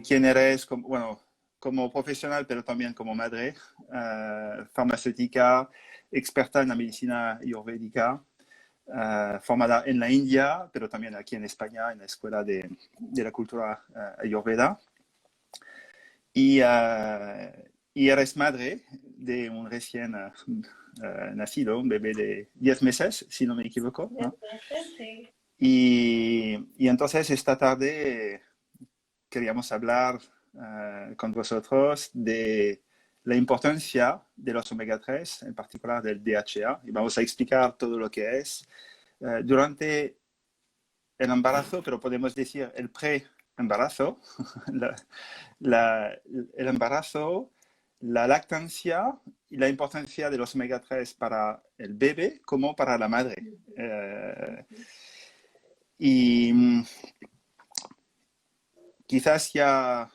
de quién eres, como, bueno, como profesional, pero también como madre, farmacéutica, experta en la medicina ayurvédica, formada en la India, pero también aquí en España, en la Escuela de la Cultura Ayurveda. Y eres madre de un recién nacido, un bebé de 10 meses, si no me equivoco, ¿no? Entonces, sí. Y entonces esta tarde queríamos hablar con vosotros de la importancia de los omega 3, en particular del DHA, y vamos a explicar todo lo que es. Durante el embarazo, pero podemos decir el pre-embarazo, la, el embarazo, la lactancia y la importancia de los omega 3 para el bebé como para la madre. Y quizás ya,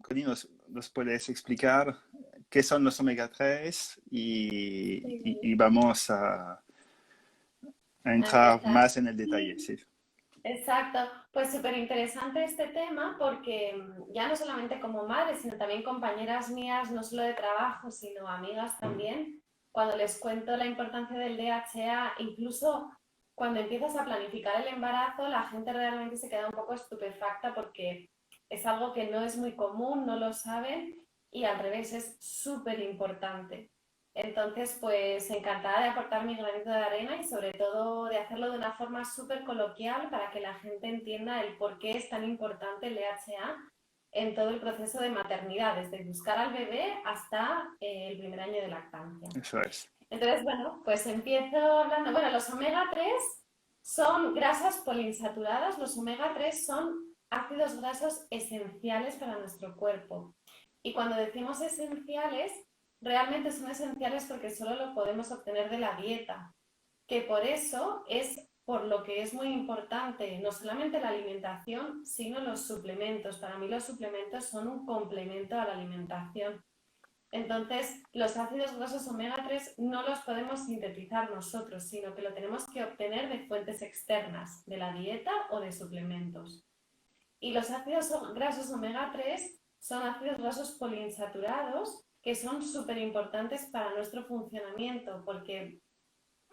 Connie, nos puedes explicar qué son los omega 3 y Sí. vamos a A entrar empezar. más en el detalle. Sí. Exacto, pues súper interesante este tema porque ya no solamente como madre, sino también compañeras mías, no solo de trabajo, sino amigas también, cuando les cuento la importancia del DHA, incluso cuando empiezas a planificar el embarazo, la gente realmente se queda un poco estupefacta porque es algo que no es muy común, no lo saben y al revés es súper importante. Entonces, pues encantada de aportar mi granito de arena y sobre todo de hacerlo de una forma súper coloquial para que la gente entienda el por qué es tan importante el DHA en todo el proceso de maternidad, desde buscar al bebé hasta el primer año de lactancia. Eso es. Entonces, bueno, pues empiezo hablando. Bueno, los omega 3 son grasas poliinsaturadas. Los omega 3 son ácidos grasos esenciales para nuestro cuerpo. Y cuando decimos esenciales, realmente son esenciales porque solo lo podemos obtener de la dieta, que por eso es por lo que es muy importante no solamente la alimentación, sino los suplementos. Para mí los suplementos son un complemento a la alimentación. Entonces, los ácidos grasos omega 3 no los podemos sintetizar nosotros, sino que lo tenemos que obtener de fuentes externas, de la dieta o de suplementos. Y los ácidos grasos omega 3 son ácidos grasos poliinsaturados que son súper importantes para nuestro funcionamiento, porque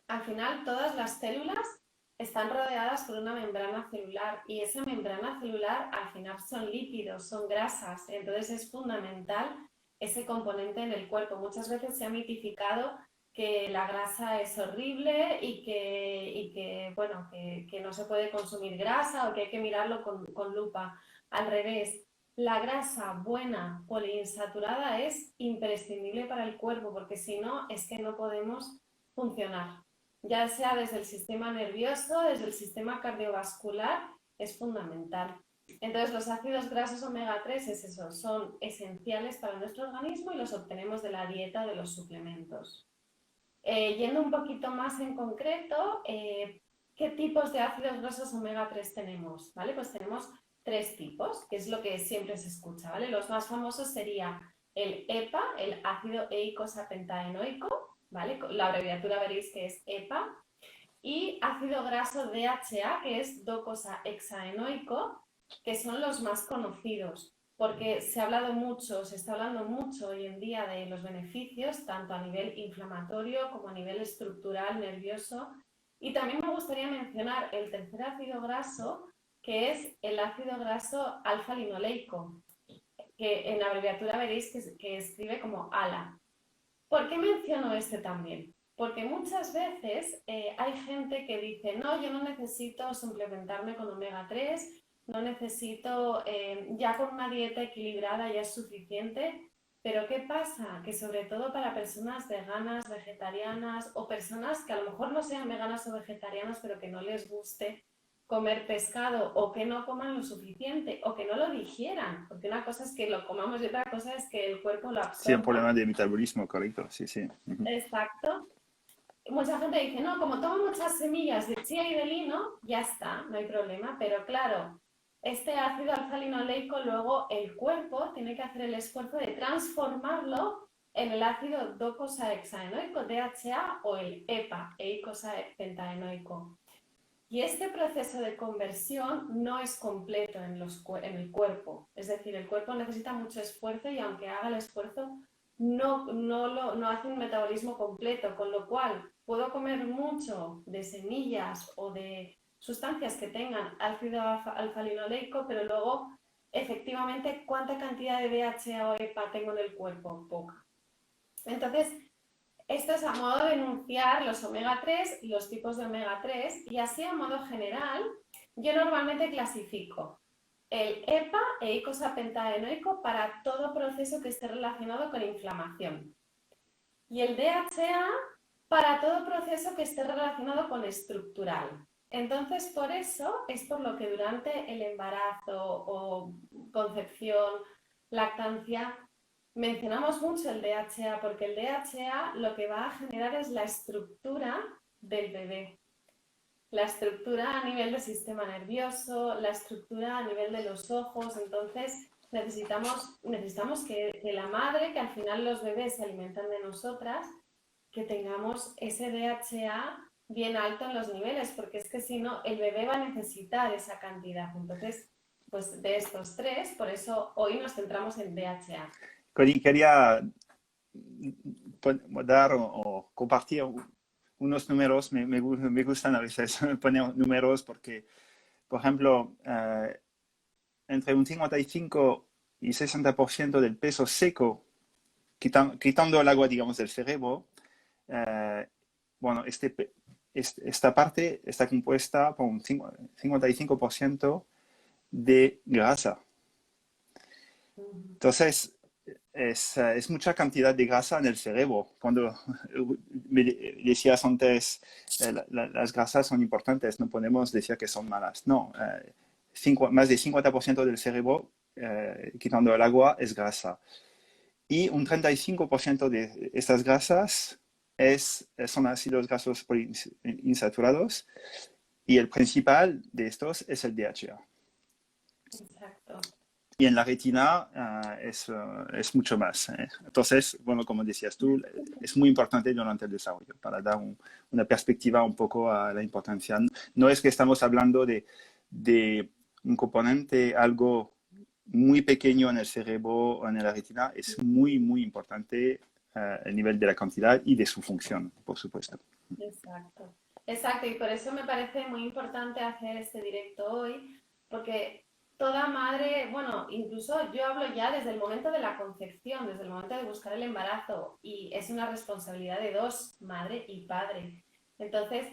al final todas las células están rodeadas por una membrana celular y esa membrana celular al final son lípidos, son grasas, entonces es fundamental ese componente en el cuerpo. Muchas veces se ha mitificado que la grasa es horrible bueno, que no se puede consumir grasa o que hay que mirarlo con lupa. Al revés, la grasa buena poliinsaturada es imprescindible para el cuerpo porque si no es que no podemos funcionar, ya sea desde el sistema nervioso, desde el sistema cardiovascular, es fundamental. Entonces, los ácidos grasos omega 3 es eso, son esenciales para nuestro organismo y los obtenemos de la dieta o de los suplementos. Yendo un poquito más en concreto, ¿qué tipos de ácidos grasos omega 3 tenemos? ¿Vale? Pues tenemos tres tipos, que es lo que siempre se escucha, ¿vale? Los más famosos serían el EPA, el ácido eicosapentaenoico, ¿vale? La abreviatura veréis que es EPA, y ácido graso DHA, que es docosahexaenoico, que son los más conocidos, porque se ha hablado mucho, se está hablando mucho hoy en día de los beneficios, tanto a nivel inflamatorio como a nivel estructural, nervioso. Y también me gustaría mencionar el tercer ácido graso, que es el ácido graso alfa-linoleico, que en la abreviatura veréis que escribe como ALA. ¿Por qué menciono este también? Porque muchas veces hay gente que dice, no, yo no necesito suplementarme con omega 3, no necesito, ya con una dieta equilibrada ya es suficiente, pero ¿qué pasa? Que sobre todo para personas veganas, vegetarianas o personas que a lo mejor no sean veganas o vegetarianas, pero que no les guste comer pescado o que no coman lo suficiente o que no lo digieran, porque una cosa es que lo comamos y otra cosa es que el cuerpo lo Sí, un absorba. problema de metabolismo, correcto. Sí, sí. Exacto. Mucha gente dice, no, como tomo muchas semillas de chía y de lino, ya está, no hay problema. Pero claro, este ácido alfa-linoleico luego el cuerpo tiene que hacer el esfuerzo de transformarlo en el ácido docosahexaenoico, DHA, o el EPA, eicosapentaenoico. Y este proceso de conversión no es completo en el cuerpo. Es decir, el cuerpo necesita mucho esfuerzo y aunque haga el esfuerzo, no hace un metabolismo completo, con lo cual puedo comer mucho de semillas o de sustancias que tengan ácido alfa-linoleico, pero luego, efectivamente, ¿cuánta cantidad de DHA o EPA tengo en el cuerpo? Poca. Entonces, esto es a modo de enunciar los omega 3 y los tipos de omega 3 y así a modo general yo normalmente clasifico el EPA e eicosapentaenoico para todo proceso que esté relacionado con inflamación y el DHA para todo proceso que esté relacionado con estructural. Entonces, por eso es por lo que durante el embarazo o concepción, lactancia, mencionamos mucho el DHA, porque el DHA lo que va a generar es la estructura del bebé. La estructura a nivel del sistema nervioso, la estructura a nivel de los ojos. Entonces, necesitamos que la madre, que al final los bebés se alimentan de nosotras, que tengamos ese DHA bien alto en los niveles, porque es que si no, el bebé va a necesitar esa cantidad. Entonces, pues de estos tres, por eso hoy nos centramos en DHA. Quería dar o compartir unos números. Me gustan a veces poner números porque, por ejemplo, entre un 55 y 60% del peso seco, quitando el agua, digamos, del cerebro, bueno, esta parte está compuesta por un 55% de grasa. Entonces, es mucha cantidad de grasa en el cerebro. Cuando me decías antes, las grasas son importantes, no podemos decir que son malas. No, más de 50% del cerebro, quitando el agua, es grasa. Y un 35% de estas grasas son ácidos grasos insaturados y el principal de estos es el DHA. Exacto. Y en la retina es mucho más. Entonces, bueno, como decías tú, es muy importante durante el desarrollo para dar una perspectiva un poco a la importancia. No es que estamos hablando de un componente, algo muy pequeño en el cerebro o en la retina, es muy, muy importante el nivel de la cantidad y de su función, por supuesto. Exacto. Exacto, y por eso me parece muy importante hacer este directo hoy, porque toda madre, bueno, incluso yo hablo ya desde el momento de la concepción, desde el momento de buscar el embarazo, y es una responsabilidad de dos, madre y padre. Entonces,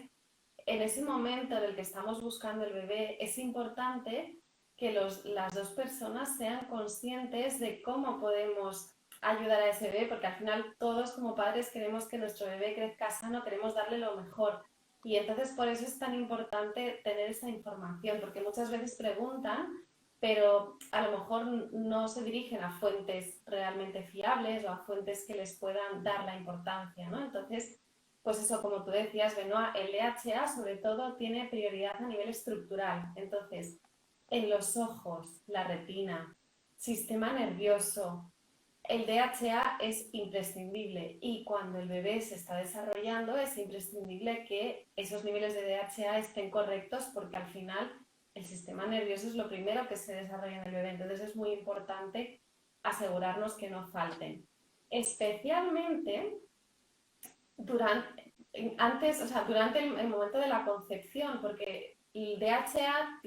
en ese momento en el que estamos buscando el bebé, es importante que las dos personas sean conscientes de cómo podemos ayudar a ese bebé, porque al final todos como padres queremos que nuestro bebé crezca sano, queremos darle lo mejor. Y entonces por eso es tan importante tener esta información, porque muchas veces preguntan, pero a lo mejor no se dirigen a fuentes realmente fiables o a fuentes que les puedan dar la importancia, ¿no? Entonces, pues eso, como tú decías, Benoit, el DHA sobre todo tiene prioridad a nivel estructural. Entonces, en los ojos, la retina, sistema nervioso, el DHA es imprescindible y cuando el bebé se está desarrollando es imprescindible que esos niveles de DHA estén correctos porque al final el sistema nervioso es lo primero que se desarrolla en el bebé. Entonces es muy importante asegurarnos que no falten. Especialmente durante el momento de la concepción, porque el DHA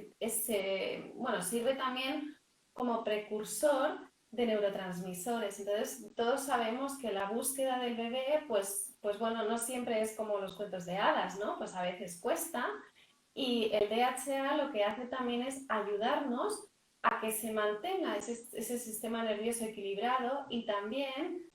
sirve también como precursor de neurotransmisores. Entonces, todos sabemos que la búsqueda del bebé, pues bueno, no siempre es como los cuentos de hadas, ¿no? Pues a veces cuesta. Y el DHA lo que hace también es ayudarnos a que se mantenga ese sistema nervioso equilibrado y también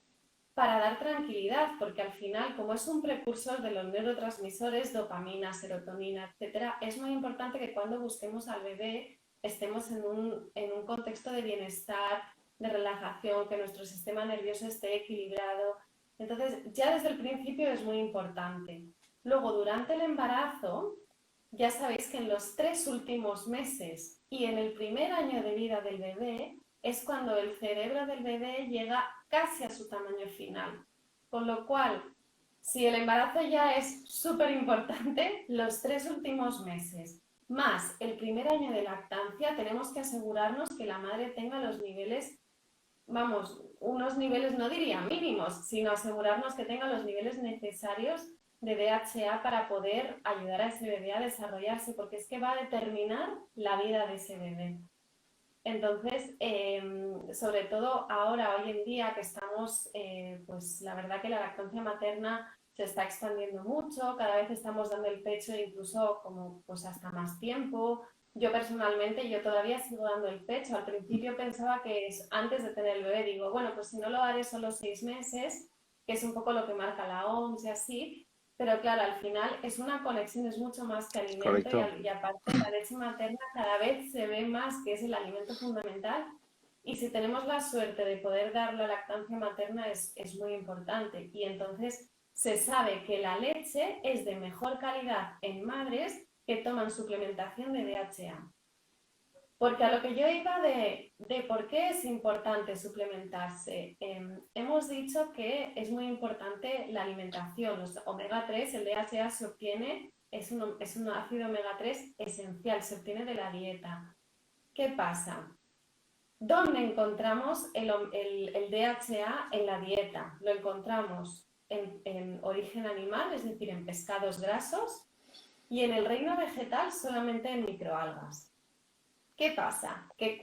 para dar tranquilidad, porque al final, como es un precursor de los neurotransmisores, dopamina, serotonina, etcétera, es muy importante que cuando busquemos al bebé estemos en un contexto de bienestar, de relajación, que nuestro sistema nervioso esté equilibrado. Entonces, ya desde el principio es muy importante. Luego, durante el embarazo, ya sabéis que en los 3 últimos meses y en el primer año de vida del bebé es cuando el cerebro del bebé llega casi a su tamaño final. Con lo cual, si el embarazo ya es súper importante, los 3 últimos meses más el primer año de lactancia, tenemos que asegurarnos que la madre tenga los niveles, vamos, unos niveles no diría mínimos, sino asegurarnos que tenga los niveles necesarios de DHA para poder ayudar a ese bebé a desarrollarse, porque es que va a determinar la vida de ese bebé. Entonces, sobre todo ahora, hoy en día, que estamos, pues la verdad que la lactancia materna se está expandiendo mucho, cada vez estamos dando el pecho incluso como pues hasta más tiempo. Yo personalmente, yo todavía sigo dando el pecho. Al principio pensaba que es antes de tener el bebé, digo, bueno, pues si no lo haré solo 6 meses, que es un poco lo que marca la OMS y así, pero claro, al final es una conexión, es mucho más que alimento Correcto. y aparte la leche materna cada vez se ve más que es el alimento fundamental y si tenemos la suerte de poder dar la lactancia materna es muy importante y entonces se sabe que la leche es de mejor calidad en madres que toman suplementación de DHA. Porque a lo que yo iba de por qué es importante suplementarse, hemos dicho que es muy importante la alimentación. Los omega 3, el DHA se obtiene, es un ácido omega 3 esencial, se obtiene de la dieta. ¿Qué pasa? ¿Dónde encontramos el DHA en la dieta? Lo encontramos en origen animal, es decir, en pescados grasos, y en el reino vegetal solamente en microalgas. ¿Qué pasa? Que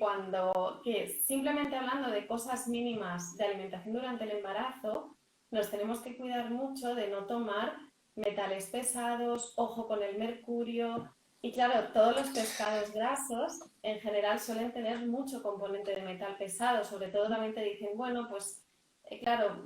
simplemente hablando de cosas mínimas de alimentación durante el embarazo, nos tenemos que cuidar mucho de no tomar metales pesados, ojo con el mercurio. Y claro, todos los pescados grasos en general suelen tener mucho componente de metal pesado. Sobre todo también te dicen, bueno, pues claro,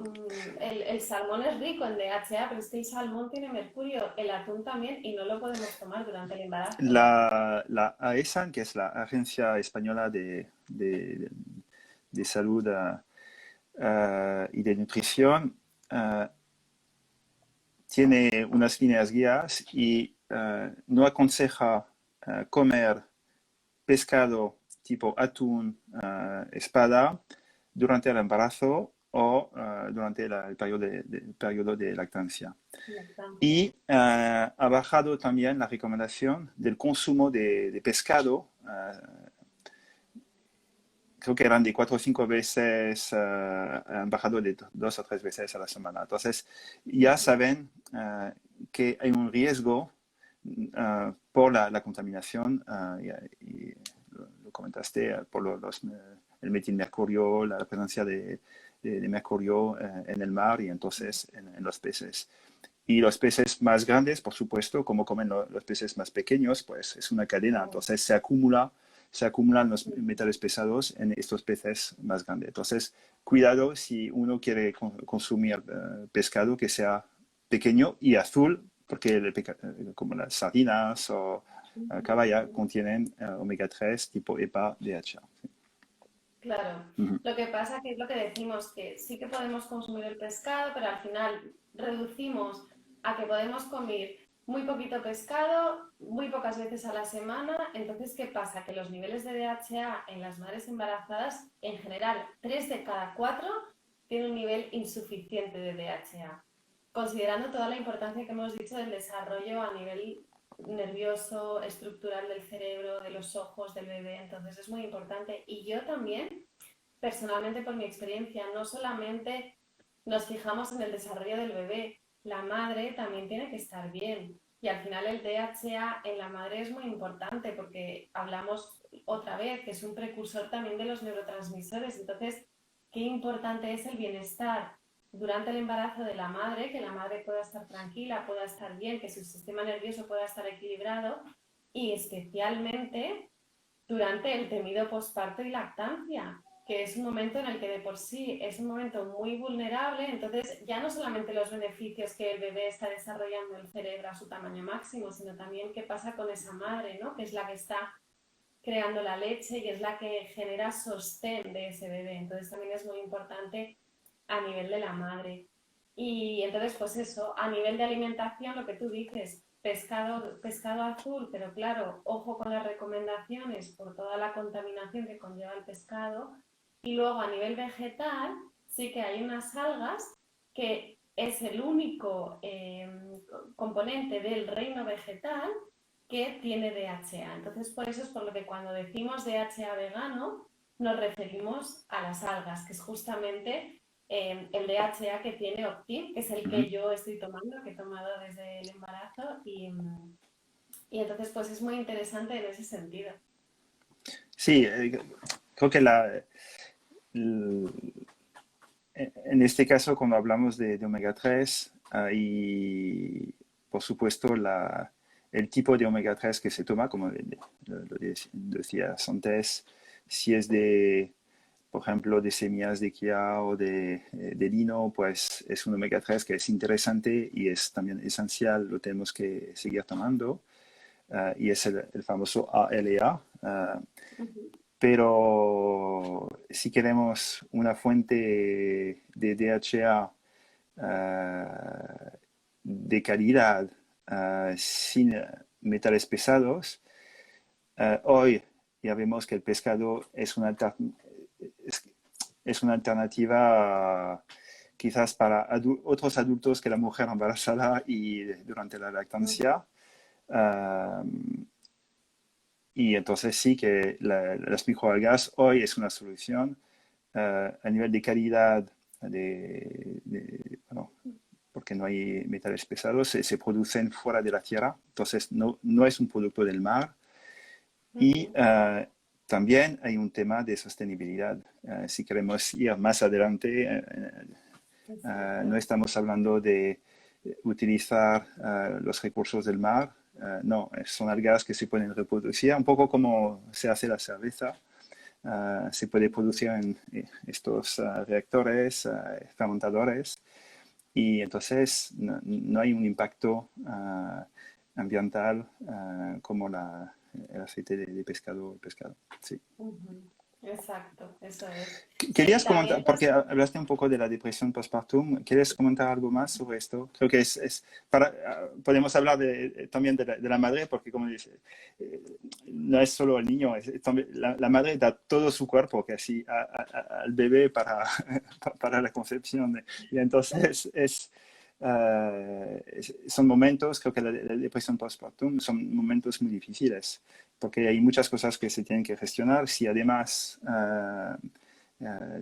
el salmón es rico en DHA, pero este salmón tiene mercurio, el atún también, y no lo podemos tomar durante el embarazo. La AESA, que es la Agencia Española de Salud y de Nutrición, tiene unas líneas guías y no aconseja comer pescado tipo atún, espada, durante el embarazo o durante el periodo de lactancia. Y ha bajado también la recomendación del consumo de pescado, creo que eran de 4 o 5 veces, han bajado de 2 o 3 veces a la semana. Entonces, ya saben que hay un riesgo por la contaminación, y lo comentaste, por el metilmercurio, la presencia de mercurio en el mar y entonces en los peces. Y los peces más grandes, por supuesto, como comen los peces más pequeños, pues es una cadena. Entonces se acumulan los metales pesados en estos peces más grandes. Entonces, cuidado si uno quiere consumir pescado que sea pequeño y azul, porque como las sardinas o caballa contienen omega 3 tipo EPA, DHA. Claro, lo que pasa que es lo que decimos, que sí que podemos consumir el pescado, pero al final reducimos a que podemos comer muy poquito pescado, muy pocas veces a la semana. Entonces, ¿qué pasa? Que los niveles de DHA en las madres embarazadas, en general, 3 de cada 4 tienen un nivel insuficiente de DHA, considerando toda la importancia que hemos dicho del desarrollo a nivel nervioso, estructural del cerebro, de los ojos del bebé, entonces es muy importante. Y yo también, personalmente por mi experiencia, no solamente nos fijamos en el desarrollo del bebé, la madre también tiene que estar bien. Y al final el DHA en la madre es muy importante porque hablamos otra vez que es un precursor también de los neurotransmisores. Entonces, qué importante es el bienestar durante el embarazo de la madre, que la madre pueda estar tranquila, pueda estar bien, que su sistema nervioso pueda estar equilibrado y especialmente durante el temido posparto y lactancia, que es un momento en el que de por sí es un momento muy vulnerable, entonces ya no solamente los beneficios que el bebé está desarrollando el cerebro a su tamaño máximo, sino también qué pasa con esa madre, ¿no? Que es la que está creando la leche y es la que genera sostén de ese bebé. Entonces también es muy importante a nivel de la madre. Y entonces, pues eso, a nivel de alimentación, lo que tú dices, pescado azul, pero claro, ojo con las recomendaciones por toda la contaminación que conlleva el pescado. Y luego a nivel vegetal, sí que hay unas algas que es el único componente del reino vegetal que tiene DHA. Entonces, por eso es por lo que cuando decimos DHA vegano, nos referimos a las algas, que es justamente el DHA que tiene Optim, que es el que yo estoy tomando, que he tomado desde el embarazo, y entonces pues es muy interesante en ese sentido. Sí, creo que en este caso, cuando hablamos de omega 3, y por supuesto el tipo de omega 3 que se toma, como lo decías antes, si es de, por ejemplo, de semillas de chia o de lino, pues es un omega 3 que es interesante y es también esencial, lo tenemos que seguir tomando, y es el famoso ALA. Pero si queremos una fuente de DHA de calidad, sin metales pesados, hoy ya vemos que el pescado es una alternativa quizás para otros adultos que la mujer embarazada y durante la lactancia. Y entonces sí que las microalgas hoy es una solución a nivel de calidad, bueno, porque no hay metales pesados, se producen fuera de la tierra, entonces no es un producto del mar. Y también hay un tema de sostenibilidad. Si queremos ir más adelante, no estamos hablando de utilizar los recursos del mar, no, son algas que se pueden reproducir, un poco como se hace la cerveza. Se puede producir en estos reactores, fermentadores, y entonces no hay un impacto ambiental como el aceite de pescado. El pescado. Sí. Exacto, eso es. Sí, ¿Querías comentar, también pues porque hablaste un poco de la depresión postpartum, ¿quieres comentar algo más sobre esto? Creo que podemos hablar también de la madre, porque como dice, no es solo el niño, también, la madre da todo su cuerpo casi al bebé para la concepción. Y entonces son momentos, creo que la depresión postpartum son momentos muy difíciles, porque hay muchas cosas que se tienen que gestionar. Si además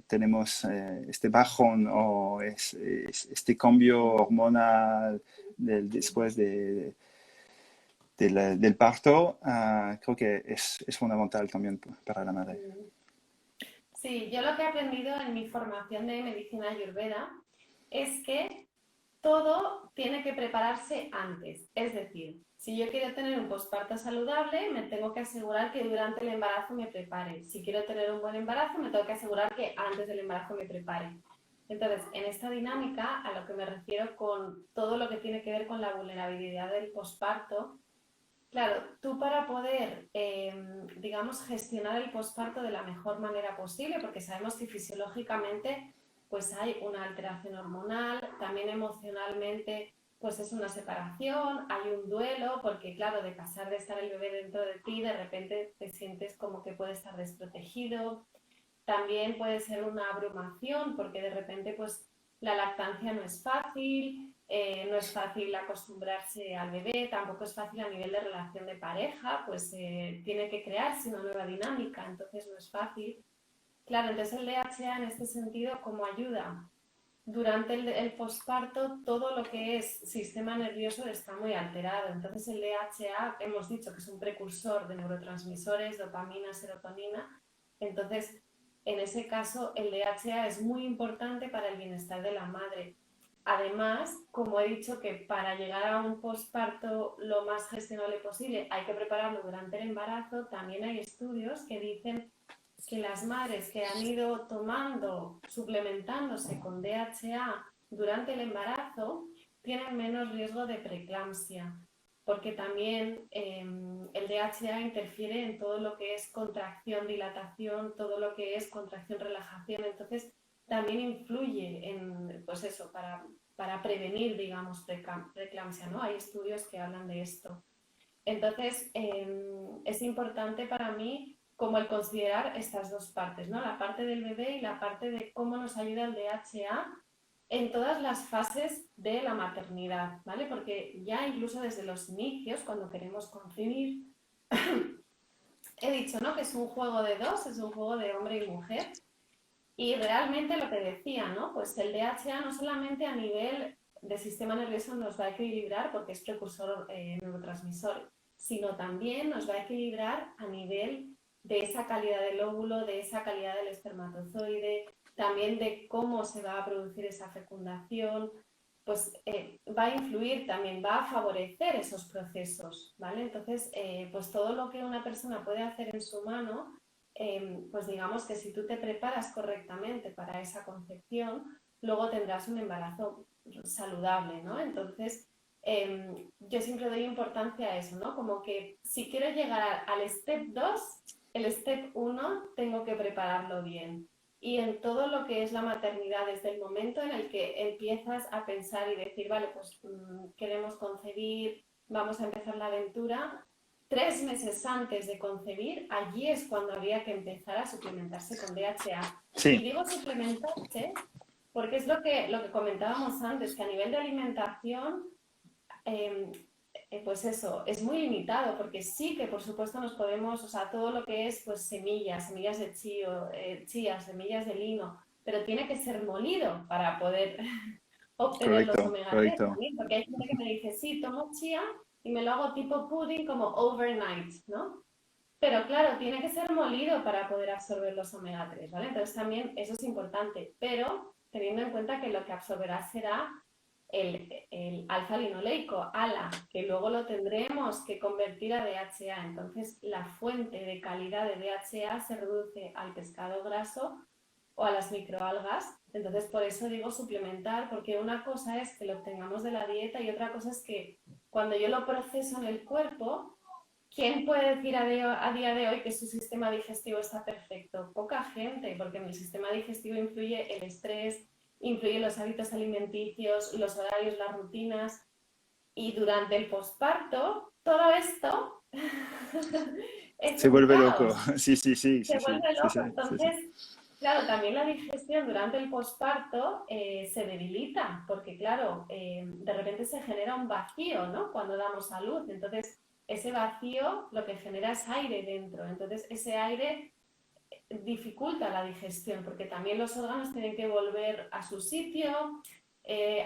tenemos este bajón o este cambio hormonal después del parto, creo que es fundamental también para la madre. sí, yo lo que he aprendido en mi formación de medicina ayurveda es que todo tiene que prepararse antes. Es decir, si yo quiero tener un posparto saludable, me tengo que asegurar que durante el embarazo me prepare. Si quiero tener un buen embarazo, me tengo que asegurar que antes del embarazo me prepare. Entonces, en esta dinámica, a lo que me refiero con todo lo que tiene que ver con la vulnerabilidad del posparto, claro, tú para poder, digamos, gestionar el posparto de la mejor manera posible, porque sabemos que fisiológicamente pues hay una alteración hormonal, también emocionalmente pues es una separación, hay un duelo, porque claro, de pasar de estar el bebé dentro de ti, de repente te sientes como que puede estar desprotegido, también puede ser una abrumación, porque de repente pues la lactancia no es fácil, no es fácil acostumbrarse al bebé, tampoco es fácil a nivel de relación de pareja, pues tiene que crearse una nueva dinámica, entonces no es fácil. Claro, entonces el DHA en este sentido como ayuda. Durante el posparto todo lo que es sistema nervioso está muy alterado, entonces el DHA hemos dicho que es un precursor de neurotransmisores, dopamina, serotonina, entonces en ese caso el DHA es muy importante para el bienestar de la madre. Además, como he dicho que para llegar a un posparto lo más gestionable posible hay que prepararlo durante el embarazo, también hay estudios que dicen que las madres que han ido tomando, suplementándose con DHA durante el embarazo, tienen menos riesgo de preeclampsia, porque también el DHA interfiere en todo lo que es contracción, dilatación, todo lo que es contracción, relajación, entonces también influye en, pues eso, para prevenir, digamos, preeclampsia, ¿no? Hay estudios que hablan de esto. Entonces, es importante para mí como el considerar estas dos partes, ¿no? La parte del bebé y la parte de cómo nos ayuda el DHA en todas las fases de la maternidad, ¿vale? Porque ya incluso desde los inicios, cuando queremos concebir, he dicho, ¿no? Que es un juego de dos, es un juego de hombre y mujer. Y realmente lo que decía, ¿no? Pues el DHA no solamente a nivel de sistema nervioso nos va a equilibrar porque es precursor neurotransmisor, sino también nos va a equilibrar a nivel de esa calidad del óvulo, de esa calidad del espermatozoide, también de cómo se va a producir esa fecundación, pues va a influir también, va a favorecer esos procesos, ¿vale? Entonces, pues todo lo que una persona puede hacer en su mano, pues digamos que si tú te preparas correctamente para esa concepción, luego tendrás un embarazo saludable, ¿no? Entonces, yo siempre doy importancia a eso, ¿no? Como que si quiero llegar al step 2, el step 1 tengo que prepararlo bien. Y en todo lo que es la maternidad, desde el momento en el que empiezas a pensar y decir, vale, pues queremos concebir, vamos a empezar la aventura, 3 meses antes de concebir, allí es cuando habría que empezar a suplementarse con DHA. Y Sí, digo suplementarse porque es lo que comentábamos antes, que a nivel de alimentación, eh, pues eso, es muy limitado, porque sí que por supuesto nos podemos, o sea, todo lo que es pues semillas, semillas de chía, semillas de lino, pero tiene que ser molido para poder obtener los correcto, omega 3 correcto. también, porque hay gente que me dice, sí, tomo chía y me lo hago tipo pudding como overnight, ¿no? Pero claro, tiene que ser molido para poder absorber los omega 3, ¿vale? Entonces también eso es importante, pero teniendo en cuenta que lo que absorberá será el alfa-linoleico, ALA, que luego lo tendremos que convertir a DHA. Entonces la fuente de calidad de DHA se reduce al pescado graso o a las microalgas. Entonces por eso digo suplementar, porque una cosa es que lo obtengamos de la dieta y otra cosa es que cuando yo lo proceso en el cuerpo, ¿quién puede decir a día de hoy que su sistema digestivo está perfecto? Poca gente, porque en el sistema digestivo influye el estrés, influyen los hábitos alimenticios, los horarios, las rutinas. Y durante el posparto, todo esto es Se un vuelve loco. caos, Sí, sí, sí, se sí, sí, vuelve sí, loco. sí, sí, sí. Entonces, claro, también la digestión durante el posparto se debilita, porque claro, de repente se genera un vacío, ¿no? Cuando damos a luz. Entonces, ese vacío lo que genera es aire dentro. Entonces, ese aire dificulta la digestión, porque también los órganos tienen que volver a su sitio,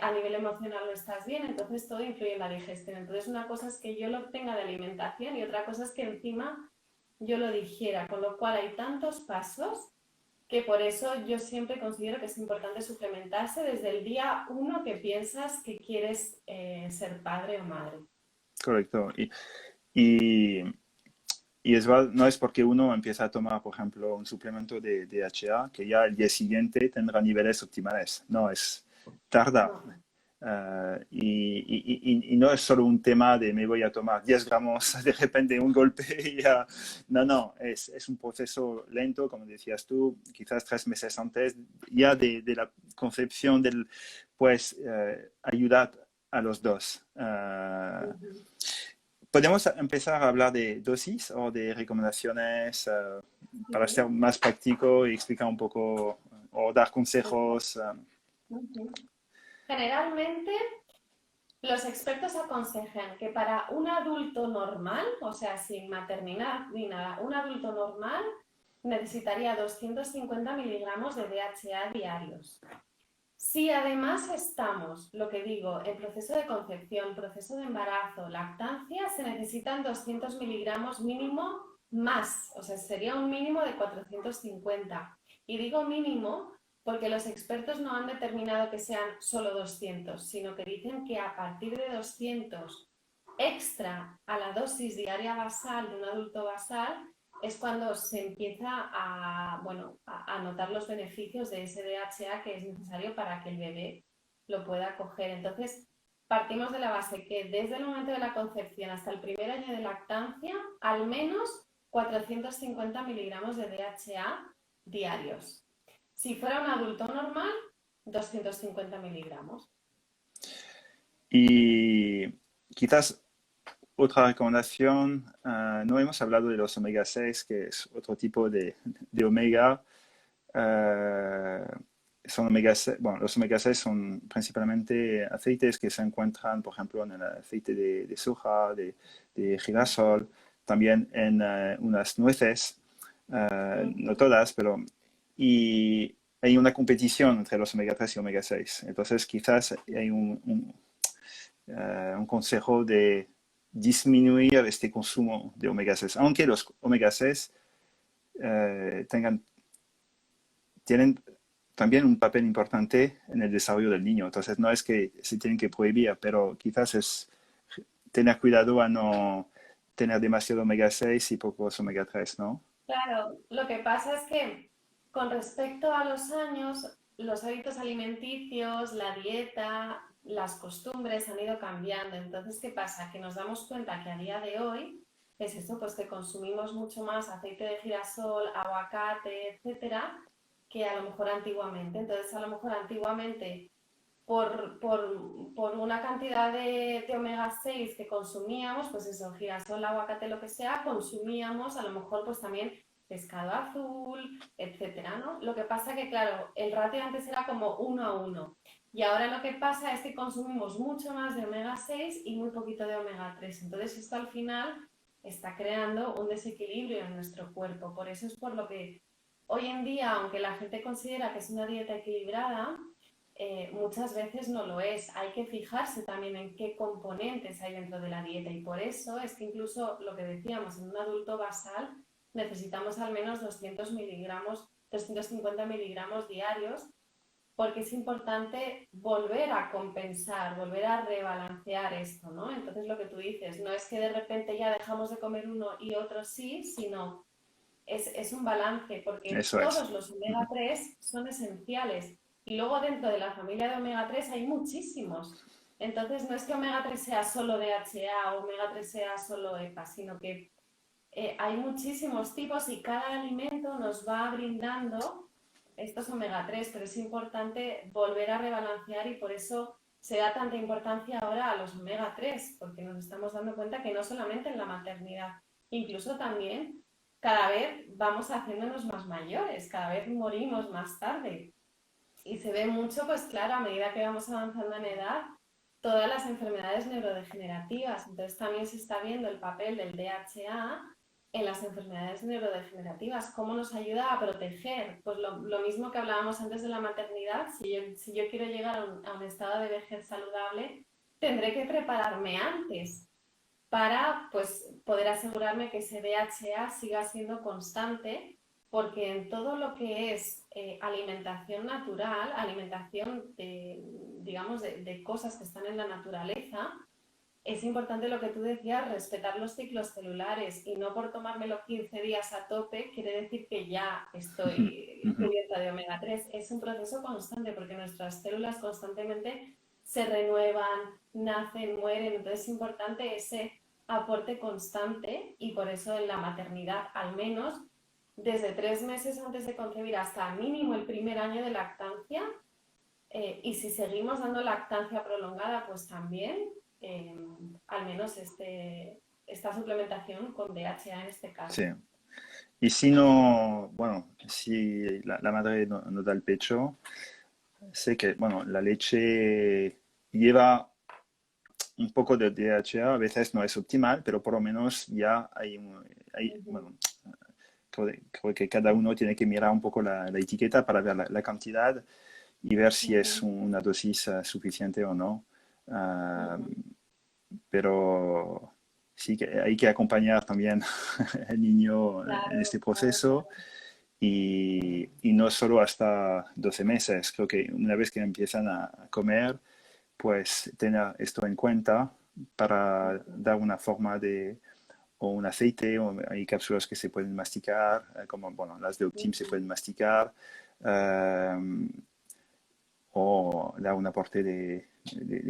a nivel emocional no estás bien, entonces todo influye en la digestión. Entonces una cosa es que yo lo obtenga de alimentación y otra cosa es que encima yo lo digiera, con lo cual hay tantos pasos que por eso yo siempre considero que es importante suplementarse desde el día uno que piensas que quieres ser padre o madre. Correcto. Y, y no es porque uno empieza a tomar, por ejemplo, un suplemento de DHA que ya el día siguiente tendrá niveles optimales. No, tarda. No, Y no es solo un tema de me voy a tomar 10 gramos de repente un golpe y ya. No, no, es un proceso lento, como decías tú, quizás 3 meses antes ya de la concepción del, pues, ayudar a los dos. ¿Podemos empezar a hablar de dosis o de recomendaciones para ser sí. más práctico y explicar un poco o dar consejos? Generalmente los expertos aconsejan que para un adulto normal, o sea, sin maternidad ni nada, un adulto normal necesitaría 250 miligramos de DHA diarios. Si además estamos, lo que digo, en proceso de concepción, proceso de embarazo, lactancia, se necesitan 200 miligramos mínimo más, o sea, sería un mínimo de 450. Y digo mínimo porque los expertos no han determinado que sean solo 200, sino que dicen que a partir de 200 extra a la dosis diaria basal de un adulto basal es cuando se empieza a, bueno, a notar los beneficios de ese DHA que es necesario para que el bebé lo pueda coger. Entonces, partimos de la base que desde el momento de la concepción hasta el primer año de lactancia, al menos 450 miligramos de DHA diarios. Si fuera un adulto normal, 250 miligramos. Y quizás otra recomendación, no hemos hablado de los omega 6, que es otro tipo de omega. eh, son omega 6, bueno, los omega 6 son principalmente aceites que se encuentran, por ejemplo, en el aceite de soja, de girasol, también en unas nueces, no Ujú. todas, pero... Y hay una competición entre los omega 3 y omega 6. Entonces, quizás hay un consejo de disminuir este consumo de omega 6, aunque los omega 6 tengan tienen también un papel importante en el desarrollo del niño. Entonces, no es que se tienen que prohibir, pero quizás es tener cuidado a no tener demasiado omega 6 y pocos omega 3, ¿no? Claro, lo que pasa es que con respecto a los años, los hábitos alimenticios, la dieta, las costumbres han ido cambiando. Entonces, ¿qué pasa? Que nos damos cuenta que a día de hoy es eso, pues que consumimos mucho más aceite de girasol, aguacate, etcétera, que a lo mejor antiguamente. Entonces, a lo mejor antiguamente por una cantidad de omega 6 que consumíamos, pues eso, girasol, aguacate, lo que sea, consumíamos a lo mejor pues también pescado azul, etcétera, ¿no? Lo que pasa que, claro, el ratio antes era como 1 a 1 y ahora lo que pasa es que consumimos mucho más de omega 6 y muy poquito de omega 3. Entonces esto al final está creando un desequilibrio en nuestro cuerpo. Por eso es por lo que hoy en día, aunque la gente considera que es una dieta equilibrada, muchas veces no lo es. Hay que fijarse también en qué componentes hay dentro de la dieta y por eso es que incluso lo que decíamos, en un adulto basal necesitamos al menos 200 miligramos, 350 miligramos diarios porque es importante volver a compensar, volver a rebalancear esto, ¿no? Entonces lo que tú dices, no es que de repente ya dejamos de comer uno y otro sí, sino es un balance, porque Eso es. todos los omega 3 son esenciales. Y luego dentro de la familia de omega 3 hay muchísimos. Entonces no es que omega 3 sea solo DHA o omega 3 sea solo EPA, sino que hay muchísimos tipos y cada alimento nos va brindando estos omega 3, pero es importante volver a rebalancear y por eso se da tanta importancia ahora a los omega 3, porque nos estamos dando cuenta que no solamente en la maternidad, incluso también cada vez vamos haciéndonos más mayores, cada vez morimos más tarde. Y se ve mucho, pues claro, a medida que vamos avanzando en edad, todas las enfermedades neurodegenerativas. Entonces también se está viendo el papel del DHA en las enfermedades neurodegenerativas, cómo nos ayuda a proteger. Pues lo mismo que hablábamos antes de la maternidad, si yo quiero llegar a un estado de vejez saludable, tendré que prepararme antes para pues, poder asegurarme que ese DHA siga siendo constante, porque en todo lo que es alimentación natural, alimentación de, digamos, de cosas que están en la naturaleza, es importante lo que tú decías, respetar los ciclos celulares y no por tomármelo 15 días a tope quiere decir que ya estoy cubierta de omega 3. Es un proceso constante porque nuestras células constantemente se renuevan, nacen, mueren. Entonces es importante ese aporte constante y por eso en la maternidad al menos desde 3 meses antes de concebir hasta mínimo el primer año de lactancia y si seguimos dando lactancia prolongada, pues también, eh, al menos esta suplementación con DHA en este Sí. caso. Y si no, bueno, si la madre no da el pecho, sé que, bueno, la leche lleva un poco de DHA, a veces no es optimal, pero por lo menos ya Ujú, bueno, creo que cada uno tiene que mirar un poco la etiqueta para ver la cantidad y ver si es ujú, una dosis suficiente o no. Ah, ujú. pero sí que hay que acompañar también al niño en Claro, este claro, proceso claro. y no solo hasta 12 meses. Creo que una vez que empiezan a comer, pues tener esto en cuenta para Ujú, dar una forma de o un aceite, o hay cápsulas que se pueden masticar, como bueno, las de Optim se pueden ujú, masticar, eh, o dar un aporte de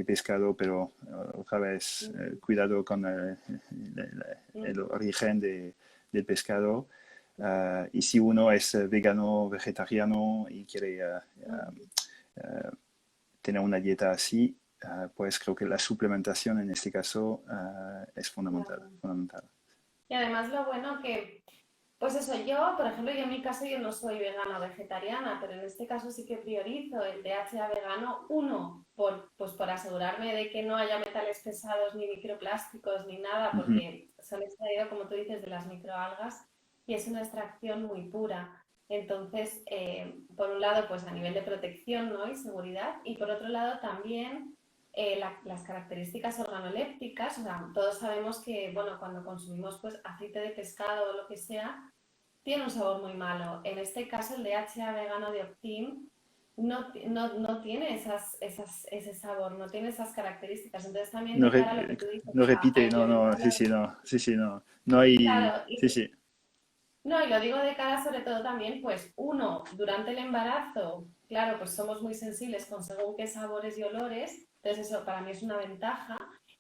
pescado, pero otra vez ujú, cuidado con el ujú, origen del pescado. Y si uno es vegano, vegetariano y quiere ujú. tener una dieta así, pues creo que la suplementación en este caso es fundamental, Claro. fundamental. Y además lo bueno que Pues eso, yo, por ejemplo, yo en mi caso yo no soy vegana o vegetariana, pero en este caso sí que priorizo el DHA vegano, uno, pues por asegurarme de que no haya metales pesados ni microplásticos ni nada, Ujú. porque son extraídos, como tú dices, de las microalgas y es una extracción muy pura. Entonces, por un lado, pues a nivel de protección, ¿no? y seguridad, y por otro lado también las características organolépticas, o sea, todos sabemos que, bueno, cuando consumimos pues aceite de pescado o lo que sea, tiene un sabor muy malo. En este caso, el DHA vegano de Optim no tiene ese sabor, no tiene esas características. Entonces, también No, de cara a lo que tú dices, no a repite, no, no, implementar sí, las... sí, no, sí, sí, no. No hay, Claro, sí, sí, no, y lo digo de cara sobre todo también, pues uno, durante el embarazo, claro, pues somos muy sensibles con según qué sabores y olores, entonces eso para mí es una ventaja.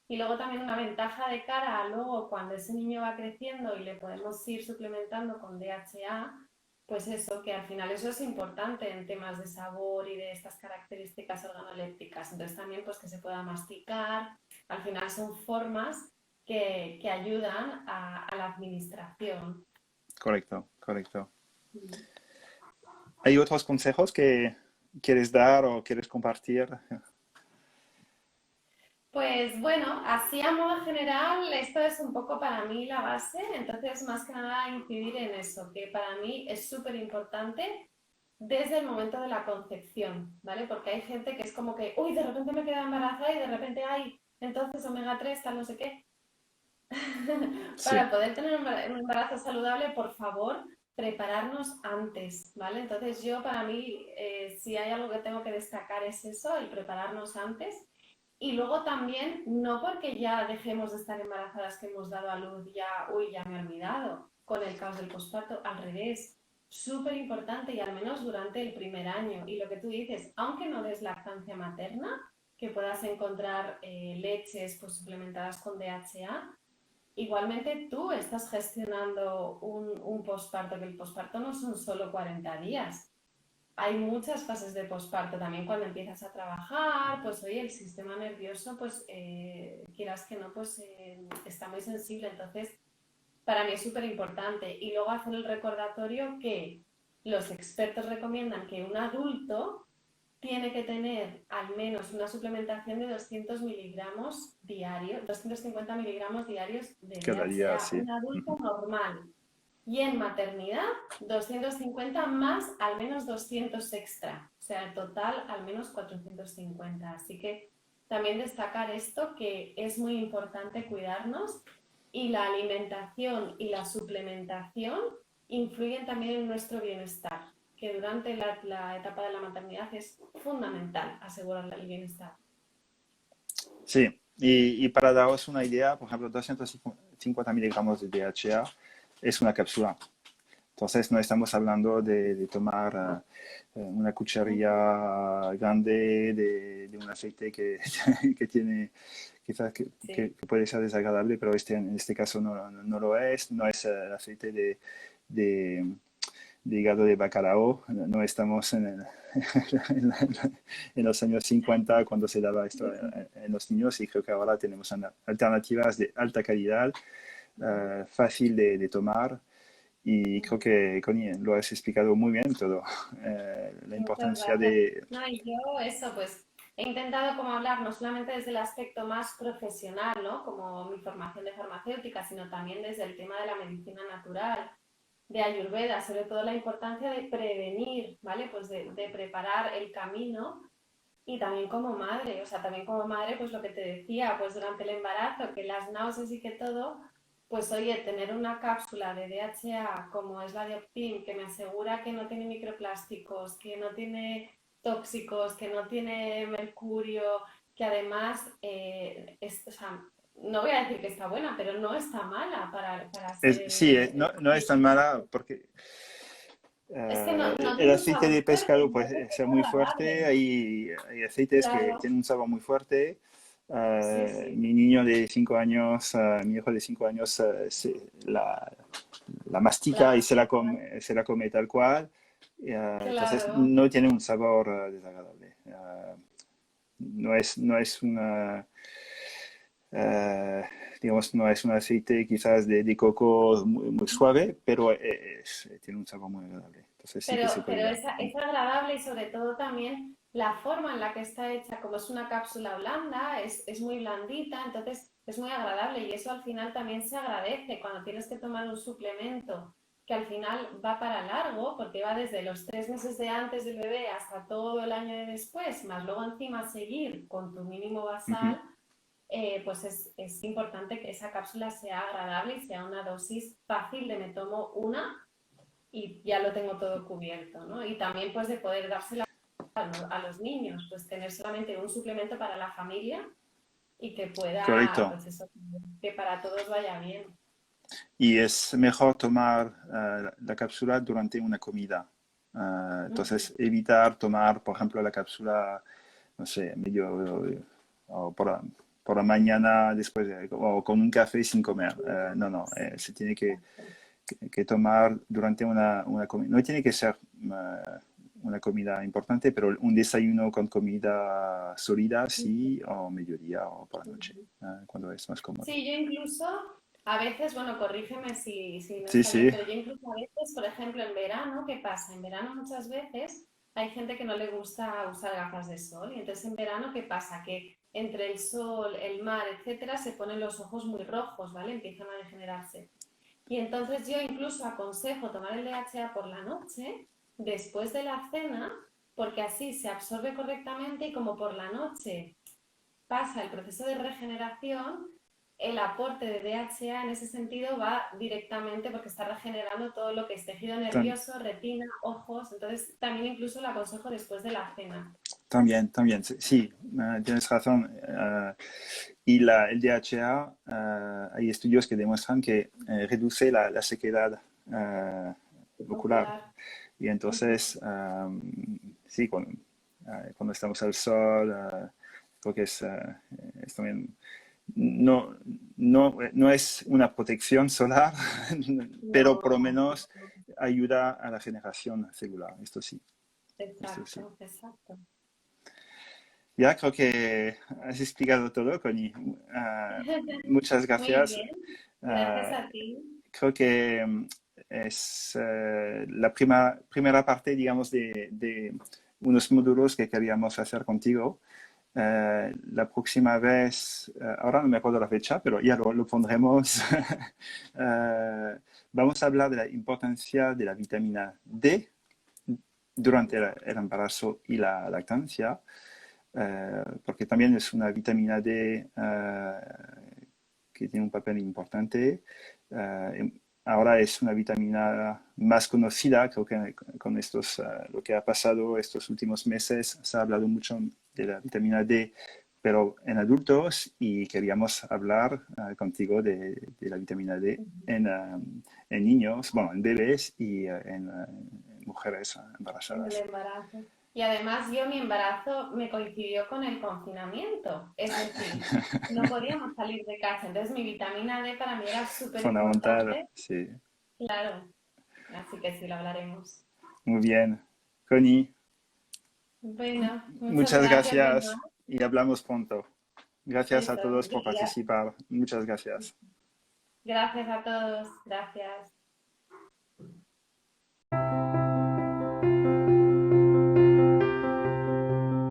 Y luego también una ventaja de cara a luego cuando ese niño va creciendo y le podemos ir suplementando con DHA, pues eso, que al final eso es importante en temas de sabor y de estas características organolépticas. Entonces también pues que se pueda masticar, al final son formas que ayudan a la administración. correcto, correcto. Mm. ¿Hay otros consejos que quieres dar o quieres compartir? Pues bueno, así a modo general, esto es un poco para mí la base, entonces más que nada incidir en eso, que para mí es súper importante desde el momento de la concepción, ¿vale? Porque hay gente que es como que, uy, de repente me queda embarazada y de repente, ay, entonces omega 3 tal no sé qué. Sí, Para poder tener un embarazo saludable, por favor, prepararnos antes, ¿vale? Entonces yo para mí, si hay algo que tengo que destacar es eso, el prepararnos antes. Y luego también, no porque ya dejemos de estar embarazadas que hemos dado a luz, ya, uy, ya me he olvidado, con el caos del posparto, al revés, súper importante y al menos durante el primer año. Y lo que tú dices, aunque no des lactancia materna, que puedas encontrar leches pues, suplementadas con DHA, igualmente tú estás gestionando un posparto, que el posparto no son solo 40 días. Hay muchas fases de posparto también cuando empiezas a trabajar, pues oye, el sistema nervioso, pues quieras que no, pues está muy sensible. Entonces, para mí es súper importante. Y luego hacer el recordatorio que los expertos recomiendan que un adulto tiene que tener al menos una suplementación de 200 miligramos diarios, 250 miligramos diarios de cada día, DHA, sí. un adulto Ujú. normal. Y en maternidad, 250 más al menos 200 extra. O sea, en total al menos 450. Así que también destacar esto, que es muy importante cuidarnos y la alimentación y la suplementación influyen también en nuestro bienestar, que durante la etapa de la maternidad es fundamental asegurar el bienestar. Sí, y para daros una idea, por ejemplo, 250 miligramos de DHA es una cápsula. Entonces, no estamos hablando de tomar una cucharilla grande de un aceite que, que tiene, quizás Sí, que puede ser desagradable, pero en este caso no lo es. No es el aceite de, de hígado de bacalao. No estamos en, en los años 50 cuando se daba esto en los niños y creo que ahora tenemos alternativas de alta calidad, fácil de tomar y creo que, Connie, lo has explicado muy bien todo. La muchas importancia gracias. de... No, y yo eso, pues he intentado como hablar no solamente desde el aspecto más profesional, ¿no? Como mi formación de farmacéutica, sino también desde el tema de la medicina natural, de Ayurveda, sobre todo la importancia de prevenir, ¿vale? Pues de preparar el camino y también como madre, o sea, también como madre, pues lo que te decía, pues durante el embarazo, que las náuseas y que todo, pues oye, tener una cápsula de DHA como es la de Optim, que me asegura que no tiene microplásticos, que no tiene tóxicos, que no tiene mercurio, que además, o sea, no voy a decir que está buena, pero no está mala para ser Sí, el no es tan mala procedimiento. porque Es que no el tiene un aceite sabor de fuerte, pescado puede entonces es ser muy fuerte. agradable. Hay aceites que Claro, tienen un sabor muy fuerte. sí, sí. Mi niño de 5 años, mi hijo de 5 años, la mastica y Plática, se la come tal cual. Entonces claro. no tiene un sabor desagradable. No es una eh, digamos, no es un aceite quizás de coco muy suave, pero tiene un sabor muy agradable. Entonces sí que se puede Pero dar. es agradable y sobre todo también la forma en la que está hecha, como es una cápsula blanda, es muy blandita, entonces es muy agradable y eso al final también se agradece cuando tienes que tomar un suplemento que al final va para largo, porque va desde los 3 meses de antes del bebé hasta todo el año de después, más luego encima seguir con tu mínimo Ujú. basal, pues es importante que esa cápsula sea agradable y sea una dosis fácil de me tomo una y ya lo tengo todo cubierto, ¿no? Y también pues de poder dársela a los niños, pues tener solamente un suplemento para la familia y que pueda, Correcto. pues eso, que para todos vaya bien. Y es mejor tomar la cápsula durante una comida. Ujú. Entonces, evitar tomar, por ejemplo, la cápsula, no sé, medio o por la mañana después o con un café sin comer. No, no, se tiene que tomar durante una comida. No tiene que ser una comida importante, pero un desayuno con comida sólida, sí, o mediodía o por la noche, cuando es más cómodo. Sí, yo incluso a veces, bueno, corrígeme si no Sí, está bien, sí, pero yo incluso a veces, por ejemplo, en verano, ¿qué pasa? En verano muchas veces hay gente que no le gusta usar gafas de sol y entonces en verano, ¿qué pasa? Que entre el sol, el mar, etcétera, se ponen los ojos muy rojos, ¿vale? Empiezan a degenerarse. Y entonces yo incluso aconsejo tomar el DHA por la noche, después de la cena, porque así se absorbe correctamente y como por la noche pasa el proceso de regeneración, el aporte de DHA en ese sentido va directamente porque está regenerando todo lo que es tejido nervioso, retina, ojos, entonces también incluso lo aconsejo después de la cena. también, también, sí, sí, tienes razón. Y el DHA, hay estudios que demuestran que reduce la sequedad ocular. Ocular. Y Ujú. entonces, sí, cuando estamos al sol, creo que es también, no, no es una protección solar, pero por lo No, menos ayuda a la generación celular. Esto sí. exacto, exacto. Ya creo que has explicado todo, Connie. Muchas Muy gracias. bien, gracias Ah, a ti. creo que es la primera parte, digamos, de unos módulos que queríamos hacer contigo. La próxima vez, ahora no me acuerdo la fecha, pero ya lo pondremos. Eh, Vamos a hablar de la importancia de la vitamina D durante el embarazo y la lactancia, porque también es una vitamina D que tiene un papel importante. Ahora es una vitamina más conocida, creo que con lo que ha pasado estos últimos meses, se ha hablado mucho de la vitamina D, pero en adultos, y queríamos hablar contigo de la vitamina D en niños, bueno, en bebés y en mujeres En el embarazadas. embarazo. Y además yo mi embarazo me coincidió con el confinamiento, es decir, no podíamos salir de casa, entonces mi vitamina D para mí era súper Fundamental, importante, sí. claro, así que sí lo hablaremos. Muy bien. Connie, Bueno, muchas muchas gracias, Benoit. gracias y hablamos pronto. Gracias a Eso, todos por participar. Muchas gracias. gracias a todos, gracias.